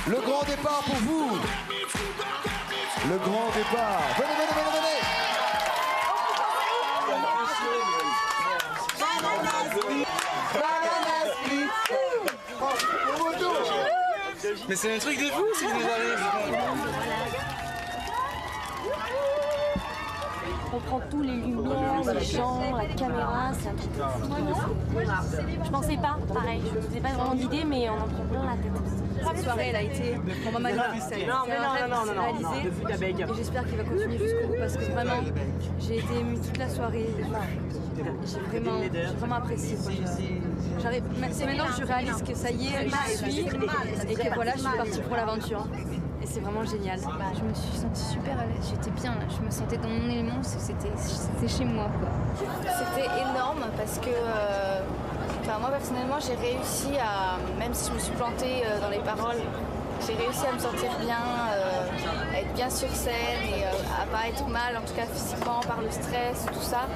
Le grand départ pour vous. Le grand départ. Venez, venez, venez, venez. Mais c'est un truc de fou ce qui nous arrive. On prend tous les lumières, les gens, la caméra, c'est un truc de fou. Je pensais pas, pareil, je me faisais pas vraiment d'idée, mais on en prend plein la tête. Cette soirée, elle a été pour moi magnifique. Non, réalisé. Et j'espère qu'il va continuer jusqu'au bout parce que vraiment, j'ai été émue toute la soirée. J'ai vraiment apprécié. C'est maintenant que je réalise que ça y est, je suis et que voilà, je suis partie pour l'aventure. Et c'est vraiment génial. Je me suis sentie super à l'aise, j'étais bien là, je me sentais dans mon élément, c'était chez moi quoi. C'était énorme parce que moi personnellement j'ai réussi à, même si je me suis plantée dans les paroles, j'ai réussi à me sentir bien, à être bien sur scène et à pas être mal, en tout cas physiquement, par le stress, tout ça.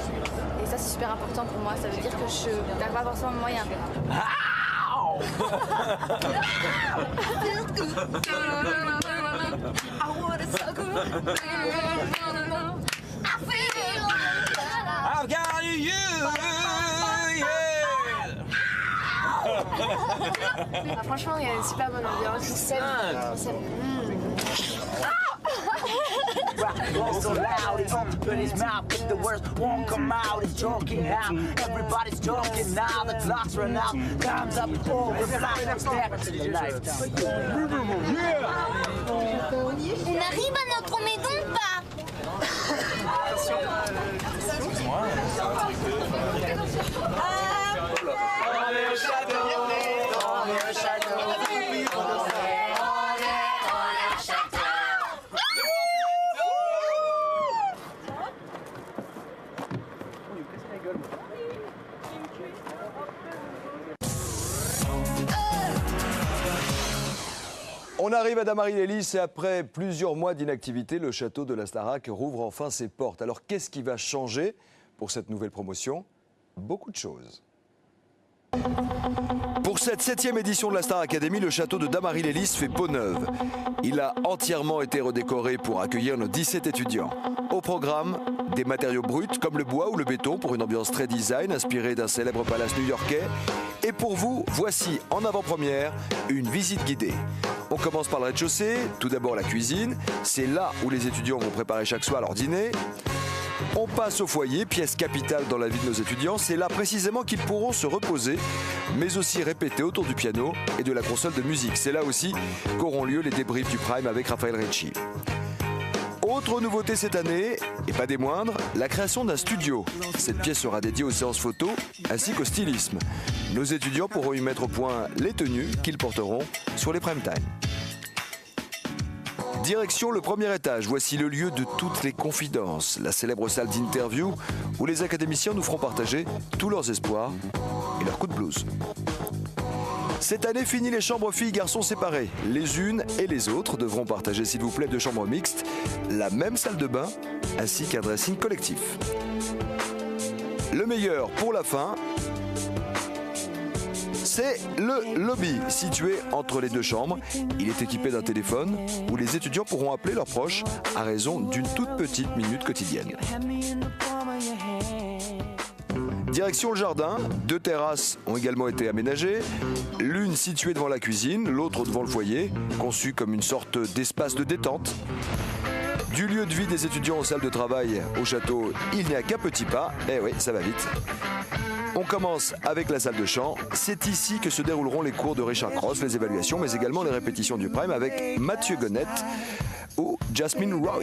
Et ça c'est super important pour moi, ça veut dire que je n'arrive pas forcément moyen. I've got you, Ah, franchement, il y a une super bonne ambiance. So loud, he opened his mouth, but the words won't come out. He's joking now, everybody's joking now. The clock's run out, time's up. Oh, we're flying back to the life. On arrive à notre maison ou pas? On est au château, on est au château. On arrive à Damary-les-Lys et après plusieurs mois d'inactivité, le château de la Starac rouvre enfin ses portes. Alors qu'est-ce qui va changer pour cette nouvelle promotion? Beaucoup de choses. Pour cette 7e édition de la Star Academy, le château de Damary-les-Lys fait peau neuve. Il a entièrement été redécoré pour accueillir nos 17 étudiants. Au programme, des matériaux bruts comme le bois ou le béton pour une ambiance très design inspirée d'un célèbre palace new-yorkais. Et pour vous, voici en avant-première une visite guidée. On commence par le rez-de-chaussée, tout d'abord la cuisine. C'est là où les étudiants vont préparer chaque soir leur dîner. On passe au foyer, pièce capitale dans la vie de nos étudiants. C'est là précisément qu'ils pourront se reposer, mais aussi répéter autour du piano et de la console de musique. C'est là aussi qu'auront lieu les débriefs du Prime avec Raphaël Ricci. Autre nouveauté cette année, et pas des moindres, la création d'un studio. Cette pièce sera dédiée aux séances photo ainsi qu'au stylisme. Nos étudiants pourront y mettre au point les tenues qu'ils porteront sur les prime time. Direction le premier étage, voici le lieu de toutes les confidences, la célèbre salle d'interview où les académiciens nous feront partager tous leurs espoirs et leurs coups de blues. Cette année, fini les chambres filles-garçons séparées. Les unes et les autres devront partager, s'il vous plaît, 2 chambres mixtes, la même salle de bain, ainsi qu'un dressing collectif. Le meilleur pour la fin, c'est le lobby, situé entre les 2 chambres. Il est équipé d'un téléphone où les étudiants pourront appeler leurs proches à raison d'une toute petite minute quotidienne. Direction le jardin, 2 terrasses ont également été aménagées, l'une située devant la cuisine, l'autre devant le foyer, conçue comme une sorte d'espace de détente. Du lieu de vie des étudiants aux salles de travail au château, il n'y a qu'un petit pas, eh oui, ça va vite. On commence avec la salle de chant, c'est ici que se dérouleront les cours de Richard Cross, les évaluations, mais également les répétitions du Prime avec Mathieu Gonette ou Jasmine Roy.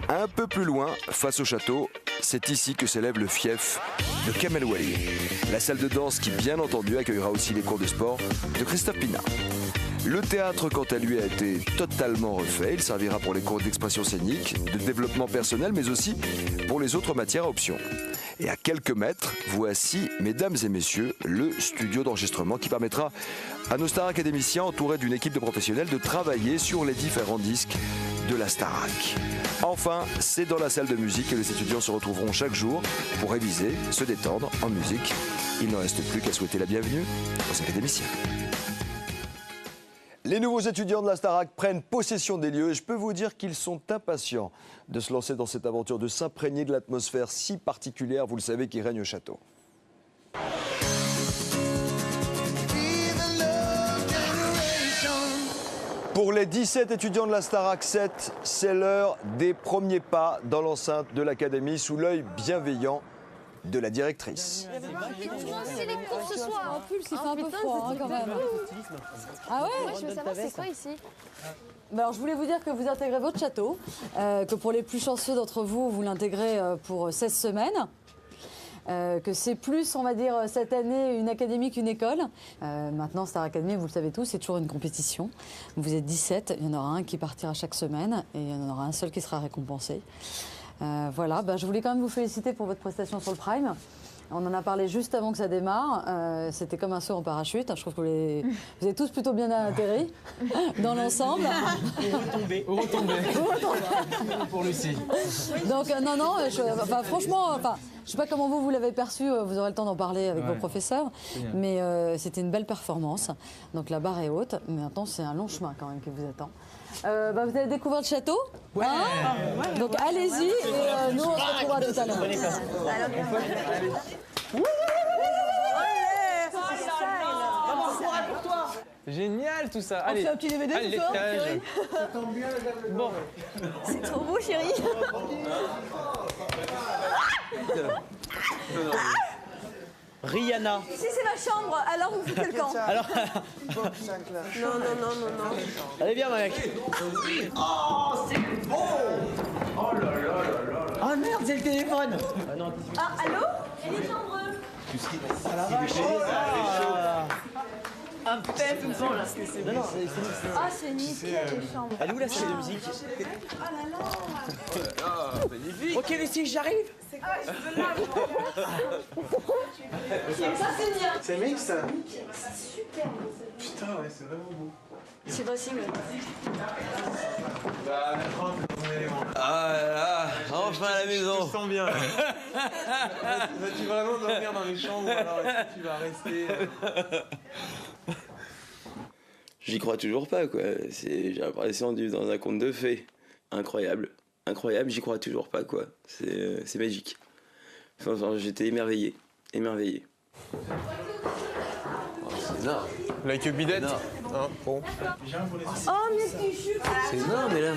Un peu plus loin, face au château, c'est ici que s'élève le fief de Kamel Wally. La salle de danse qui, bien entendu, accueillera aussi les cours de sport de Christophe Pinard. Le théâtre, quant à lui, a été totalement refait. Il servira pour les cours d'expression scénique, de développement personnel, mais aussi pour les autres matières à option. Et à quelques mètres, voici, mesdames et messieurs, le studio d'enregistrement qui permettra à nos stars académiciens, entourés d'une équipe de professionnels, de travailler sur les différents disques de la Starac. Enfin, c'est dans la salle de musique que les étudiants se retrouveront chaque jour pour réviser, se détendre en musique. Il ne reste plus qu'à souhaiter la bienvenue aux académiciens. Les nouveaux étudiants de la Starac prennent possession des lieux et je peux vous dire qu'ils sont impatients de se lancer dans cette aventure, de s'imprégner de l'atmosphère si particulière, vous le savez, qui règne au château. Pour les 17 étudiants de la Starac 7, c'est l'heure des premiers pas dans l'enceinte de l'académie sous l'œil bienveillant de la directrice. C'est les cours ce soir. Il fait un peu froid quand même. Ah ouais? Moi, je veux savoir, c'est quoi ici? Alors, je voulais vous dire que vous intégrez votre château, que pour les plus chanceux d'entre vous, vous l'intégrez pour 16 semaines. Que c'est plus, on va dire, cette année, une académie qu'une école. Maintenant, Star Academy, vous le savez tous, c'est toujours une compétition. Vous êtes 17, il y en aura un qui partira chaque semaine et il y en aura un seul qui sera récompensé. Voilà, je voulais quand même vous féliciter pour votre prestation sur le Prime. On en a parlé juste avant que ça démarre. C'était comme un saut en parachute. Je trouve que vous avez tous plutôt bien atterri dans l'ensemble. Ou retombé. Pour Lucie. Donc non, franchement, je sais pas comment vous l'avez perçu. Vous aurez le temps d'en parler avec vos professeurs. Mais c'était une belle performance. Donc la barre est haute. Mais maintenant, c'est un long chemin quand même qui vous attend. Vous allez découvrir le château. Donc allez-y et nous on se retrouvera tout à l'heure. Génial tout ça. Allez, on fait un petit DVD allez, ce soir, chérie. Bon. C'est trop beau, chérie. Rihanna. Ici, c'est ma chambre. Alors, vous faites quel camp? Alors. Non. Allez bien, mec. Oh, c'est beau. Oh là là là là. Ah merde, c'est le téléphone. Ah, allô? Et les chambres? Ah la vache. Un pep, là. Ah, c'est nickel, les chambres. Elle est où la salle de musique? Ah là là. Magnifique. Ok, Lucie, j'arrive. Ah, je veux là. Ça, c'est bien. C'est mix ça? C'est super. Putain, ouais, c'est vraiment beau. C'est possible. Ah là, enfin à la maison. Je te sens bien. Vas-tu vraiment dormir dans les chambres ou alors est-ce que tu vas rester J'y crois toujours pas, quoi. J'ai l'impression de vivre dans un conte de fées. Incroyable. Incroyable, j'y crois toujours pas, quoi. C'est magique. Enfin, j'étais émerveillé. Émerveillé. Oh, c'est énorme. Like a bidette? Hein, bon. Oh, mais c'est super. C'est énorme, mais là.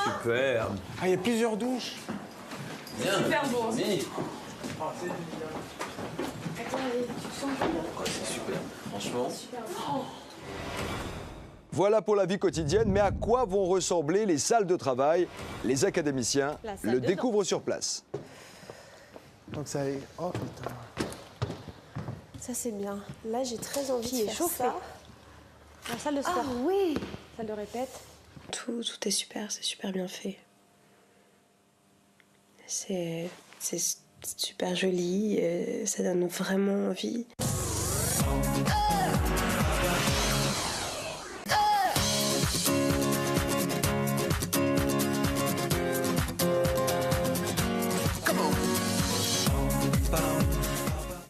Super. Ah, il y a plusieurs douches. Bien. Super beau. Oui. C'est super. Franchement. Voilà pour la vie quotidienne, mais à quoi vont ressembler les salles de travail? Les académiciens le découvrent sur place. Donc ça est... Oh putain. Ça, c'est bien. Là, j'ai très envie de faire ça. La salle de sport. Ah oui. Salle de répète. Tout est super, c'est super bien fait. C'est super joli, ça donne vraiment envie.